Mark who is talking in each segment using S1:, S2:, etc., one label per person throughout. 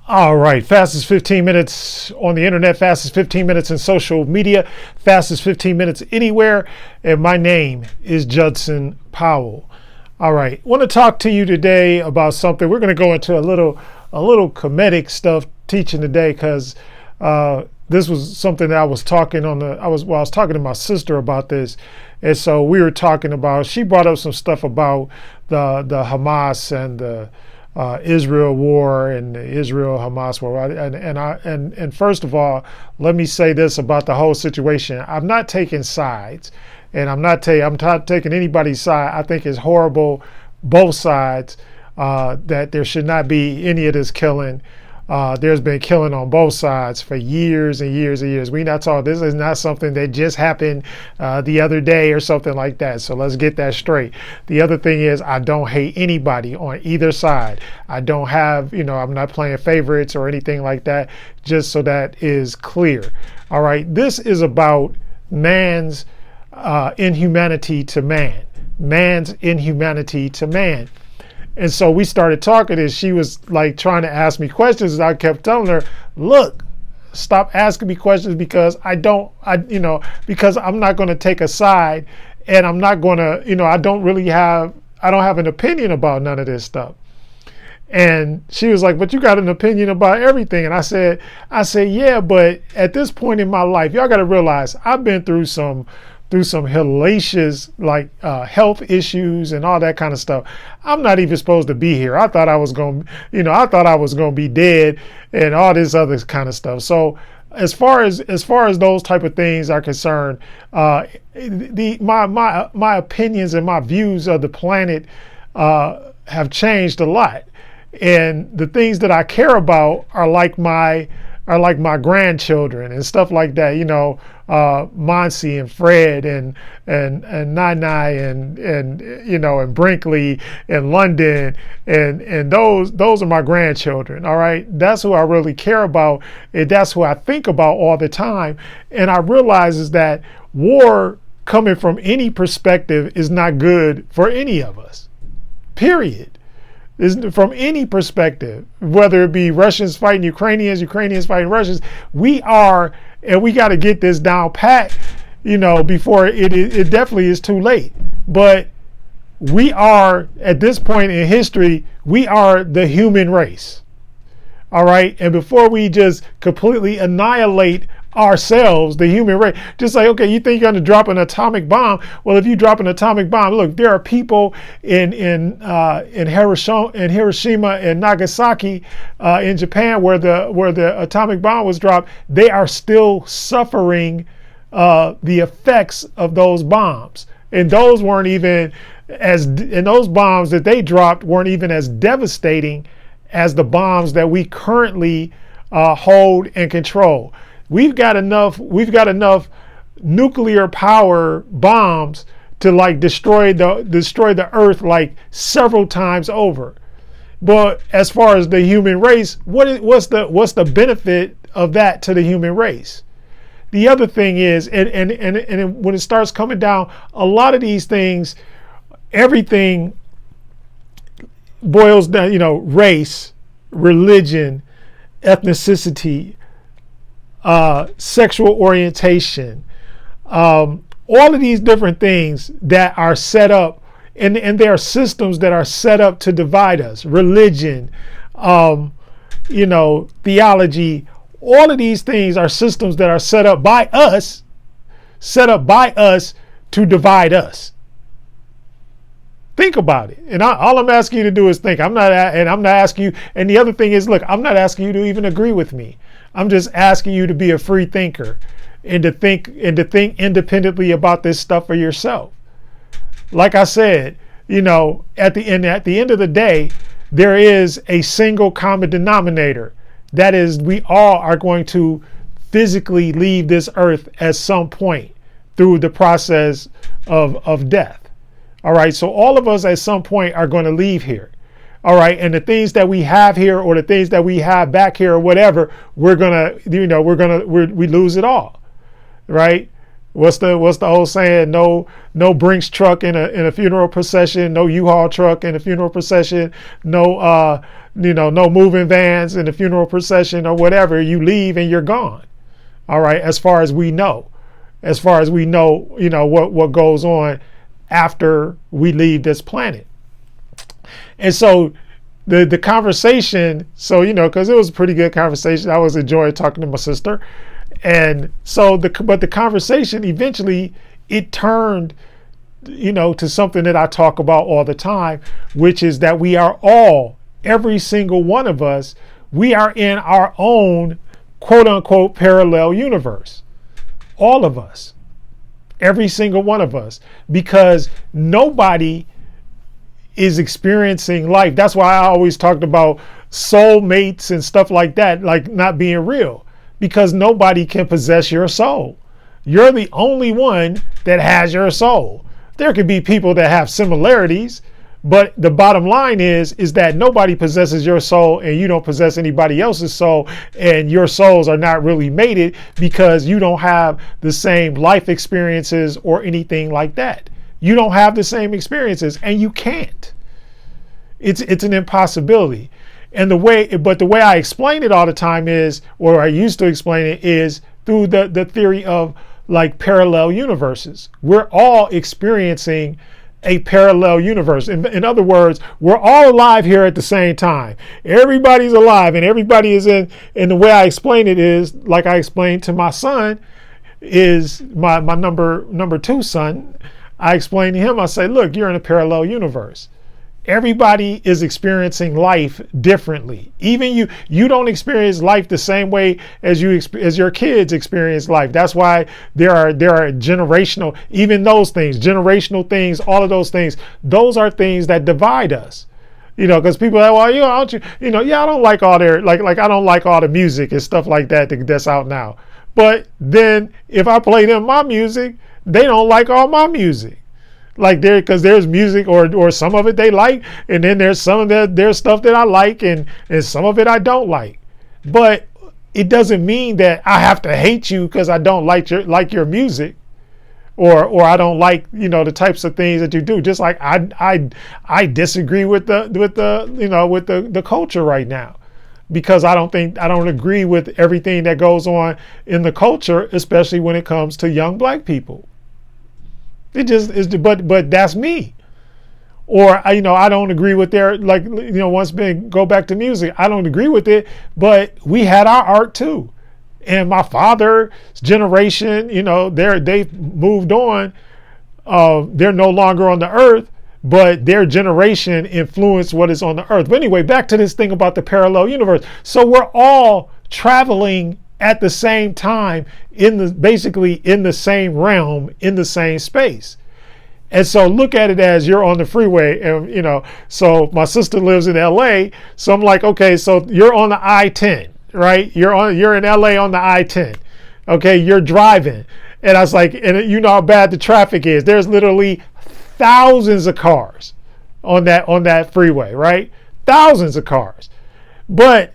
S1: All right, fastest 15 minutes on the internet, fastest 15 minutes in social media, fastest 15 minutes anywhere. And my name is Judson Powell. All right, want to talk to you today about something. We're going to go into a little comedic stuff teaching today because this was something that I was talking I was talking to my sister about this. And so we were talking about, she brought up some stuff about the Hamas and the Israel war and the Israel-Hamas war. And first of all, let me say this about the whole situation. I'm not taking sides, and I'm not taking anybody's side. I think it's horrible, both sides, that there should not be any of this killing. There's been killing on both sides for years and years and years. This is not something that just happened the other day or something like that. So let's get that straight. The other thing is, I don't hate anybody on either side. I don't have, I'm not playing favorites or anything like that, just so that is clear. All right. This is about man's inhumanity to man. Man's inhumanity to man. And so we started talking, and she was like trying to ask me questions. And I kept telling her, look, stop asking me questions because because I'm not going to take a side, and I'm not going to, I don't have an opinion about none of this stuff. And she was like, but you got an opinion about everything. And I said, yeah, but at this point in my life, y'all got to realize I've been through some hellacious health issues and all that kind of stuff. I'm not even supposed to be here. I thought I was going to be dead and all this other kind of stuff. So as far as those type of things are concerned, my opinions and my views of the planet have changed a lot. And the things that I care about are like my grandchildren and stuff like that, Monsi and Fred and Nai and Brinkley and London and those are my grandchildren. All right. That's who I really care about. And that's who I think about all the time. And I realize is that war coming from any perspective is not good for any of us, period. From any perspective, whether it be Russians fighting Ukrainians fighting Russians, we got to get this down pat, before it definitely is too late. But we are, at this point in history, we are the human race. All right. And before we just completely annihilate ourselves, the human race, just like, okay, you think you're going to drop an atomic bomb? Well, if you drop an atomic bomb, look, there are people in Hiroshima and Nagasaki in Japan where the atomic bomb was dropped. They are still suffering the effects of those bombs, and those bombs that they dropped weren't even as devastating as the bombs that we currently hold and control. We've got enough nuclear power bombs to destroy the earth several times over. But as far as the human race, what's the benefit of that to the human race? The other thing is, and when it starts coming down, a lot of these things, everything boils down, race, religion, ethnicity, sexual orientation, all of these different things that are set up, and there are systems that are set up to divide us. Religion, theology, all of these things are systems that are set up by us to divide us. Think about it. And all I'm asking you to do is think. I'm not asking you. And the other thing is, look, I'm not asking you to even agree with me. I'm just asking you to be a free thinker and to think independently about this stuff for yourself. Like I said, at the end of the day, there is a single common denominator. That is, we all are going to physically leave this earth at some point through the process of death. All right. So all of us at some point are going to leave here. All right. And the things that we have here or the things that we have back here or whatever, we lose it all. Right. What's the old saying? No Brinks truck in a funeral procession. No U-Haul truck in a funeral procession. No no moving vans in a funeral procession or whatever. You leave and you're gone. All right. As far as we know, what goes on after we leave this planet. And so the conversation, because it was a pretty good conversation. I was enjoying talking to my sister. And so but the conversation eventually it turned, to something that I talk about all the time, which is that we are all, every single one of us, we are in our own quote unquote parallel universe. All of us, every single one of us, because nobody is experiencing life. That's why I always talked about soulmates and stuff like that, like not being real. Because nobody can possess your soul. You're the only one that has your soul. There could be people that have similarities, but the bottom line is that nobody possesses your soul and you don't possess anybody else's soul, and your souls are not really mated because you don't have the same life experiences or anything like that. You don't have the same experiences and you can't. It's an impossibility. And the way I explain it all the time is, or I used to explain it, is through the theory of like parallel universes. We're all experiencing a parallel universe. In other words, we're all alive here at the same time. Everybody's alive and everybody is in. And the way I explain it is, like I explained to my son, is my number 2 son. I explained to him, I say, look, you're in a parallel universe. Everybody is experiencing life differently. Even you don't experience life the same way as your kids experience life. That's why there are generational, even those things, generational things, all of those things. Those are things that divide us. Because people are like, well, I don't like all their like I don't like all the music and stuff like that's out now. But then if I play them my music, they don't like all my music. Like because there's music or some of it they like, and then there's some of there's stuff that I like and some of it I don't like. But it doesn't mean that I have to hate you because I don't like your music, or I don't like the types of things that you do. Just like I disagree with the culture right now, because I don't agree with everything that goes on in the culture, especially when it comes to young black people. It just is, but that's me. Or I don't agree with their go back to music. I don't agree with it, but we had our art too. And my father's generation, they've moved on. They're no longer on the earth, but their generation influenced what is on the earth. But anyway, back to this thing about the parallel universe. So we're all traveling at the same time basically in the same realm, in the same space. And so look at it as you're on the freeway and, so my sister lives in LA. So I'm like, okay, so you're on the I-10, right? You're in LA on the I-10. Okay. You're driving. And I was like, and you know how bad the traffic is. There's literally thousands of cars on that freeway, right? Thousands of cars. But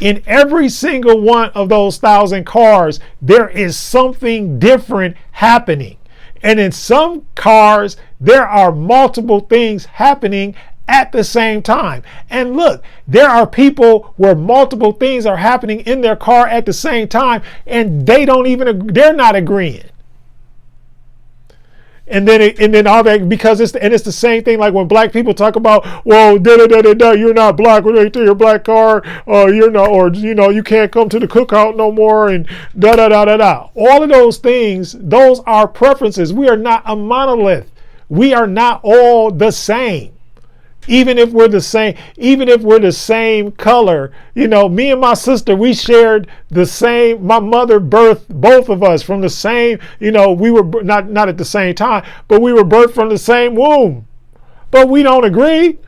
S1: in every single one of those 1,000 cars, there is something different happening. And in some cars, there are multiple things happening at the same time. And look, there are people where multiple things are happening in their car at the same time, and they're not agreeing. And then all that, because it's the same thing. Like when black people talk about, well, you're not black, we take your black car, you can't come to the cookout no more, and all of those things, those are preferences. We are not a monolith. We are not all the same. Even if we're the same color, me and my sister, we shared the same, my mother birthed both of us from the same, we were not at the same time, but we were birthed from the same womb. But we don't agree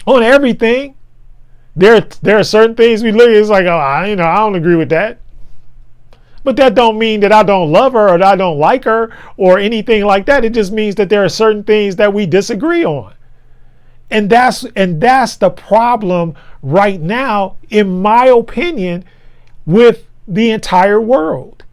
S1: on everything. There are certain things we look at, it's like, I don't agree with that. But that don't mean that I don't love her or that I don't like her or anything like that. It just means that there are certain things that we disagree on. And that's the problem right now, in my opinion, with the entire world.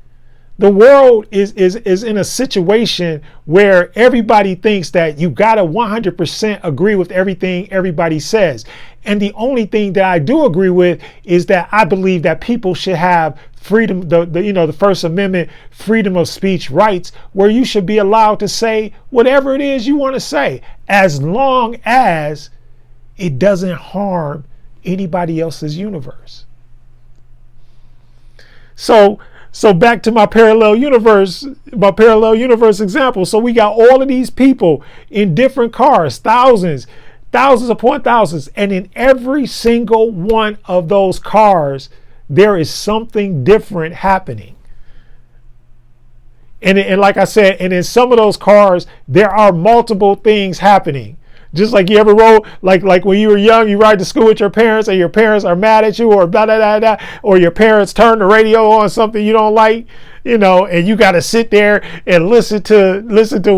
S1: The world is in a situation where everybody thinks that you got to 100% agree with everything everybody says. And the only thing that I do agree with is that I believe that people should have freedom, the First Amendment, freedom of speech rights, where you should be allowed to say whatever it is you want to say, as long as it doesn't harm anybody else's universe. So back to my parallel universe example. So we got all of these people in different cars, thousands upon thousands. And in every single one of those cars, there is something different happening. And like I said, and in some of those cars, there are multiple things happening. Just like you ever rode, like when you were young, you ride to school with your parents and your parents are mad at you, or blah, blah, blah, blah, or your parents turn the radio on something you don't like, and you got to sit there and listen to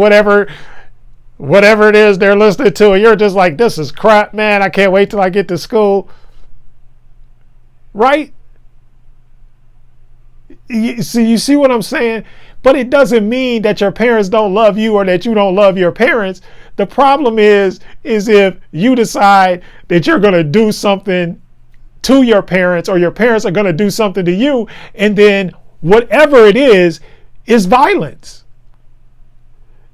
S1: whatever it is they're listening to. And you're just like, this is crap, man. I can't wait till I get to school. Right? You see what I'm saying? But it doesn't mean that your parents don't love you or that you don't love your parents. The problem is if you decide that you're going to do something to your parents, or your parents are going to do something to you, and then whatever it is violence.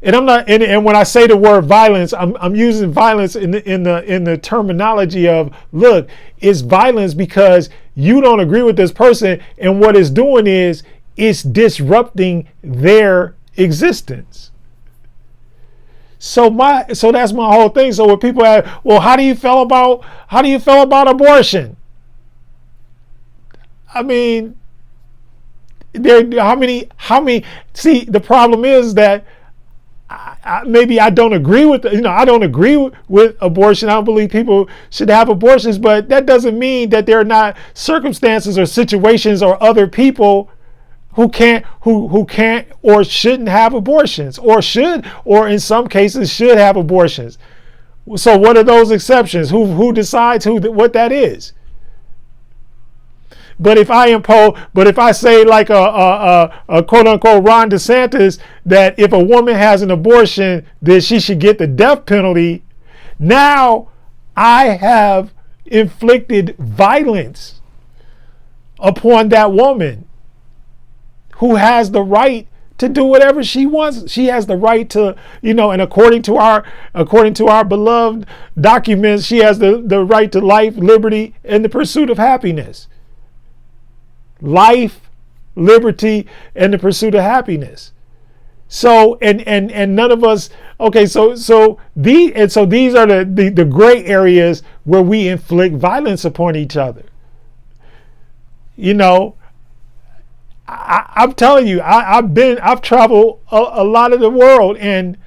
S1: And I'm not, and when I say the word violence, I'm using violence in the terminology of, look, it's violence because you don't agree with this person, and what it's doing is it's disrupting their existence. So that's my whole thing. So when people ask, well, how do you feel about abortion? I mean, how many? See, the problem is that maybe I don't agree with, I don't agree with abortion. I don't believe people should have abortions, but that doesn't mean that there are not circumstances or situations or other people who can't or shouldn't have abortions, or in some cases should have abortions. So what are those exceptions? Who decides what that is? But if I say, like a quote unquote Ron DeSantis, that if a woman has an abortion, then she should get the death penalty, now I have inflicted violence upon that woman, who has the right to do whatever she wants. She has the right to, and according to our beloved documents, she has the right to life, liberty, and the pursuit of happiness. Life, liberty, and the pursuit of happiness. So and none of us, okay, so these are the gray areas where we inflict violence upon each other. I'm telling you, I've traveled a lot of the world, and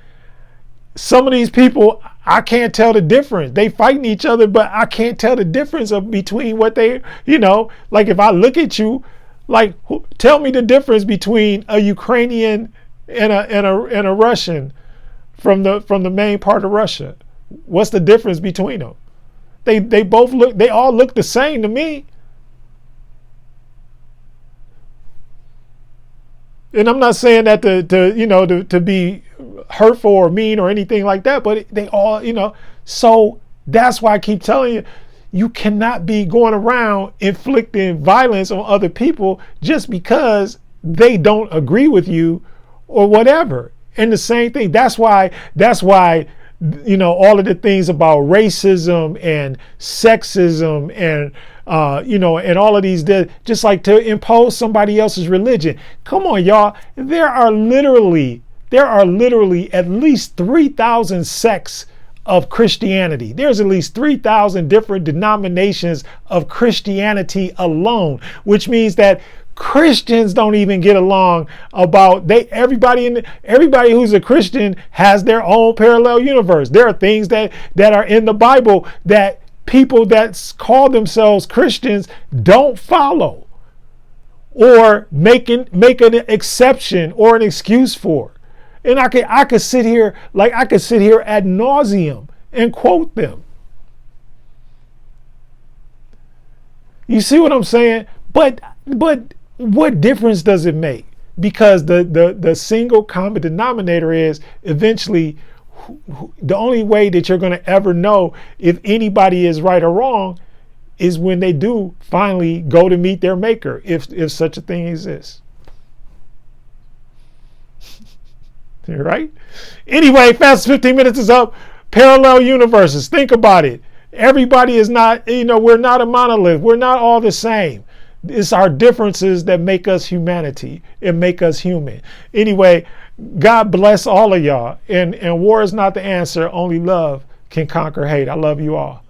S1: some of these people, I can't tell the difference. They fighting each other, but I can't tell the difference between what they, like if I look at you, like tell me the difference between a Ukrainian and a Russian from the main part of Russia. What's the difference between them? They all look the same to me. And I'm not saying that to be hurtful or mean or anything like that, but they all, so that's why I keep telling you, you cannot be going around inflicting violence on other people just because they don't agree with you or whatever. And the same thing, that's why, all of the things about racism and sexism and and all of these, just like to impose somebody else's religion. Come on, y'all. There are literally at least 3,000 sects of Christianity. There's at least 3,000 different denominations of Christianity alone, which means that Christians don't even get along about everybody who's a Christian has their own parallel universe. There are things that are in the Bible that people that call themselves Christians don't follow or make an exception or an excuse for. And I could sit here ad nauseum and quote them. You see what I'm saying? But what difference does it make? because the single common denominator is eventually the only way that you're going to ever know if anybody is right or wrong is when they do finally go to meet their maker, if such a thing exists. Right? Anyway, Fastest 15 Minutes is up. Parallel universes. Think about it. Everybody is not, we're not a monolith. We're not all the same. It's our differences that make us humanity and make us human. Anyway, God bless all of y'all. And war is not the answer. Only love can conquer hate. I love you all.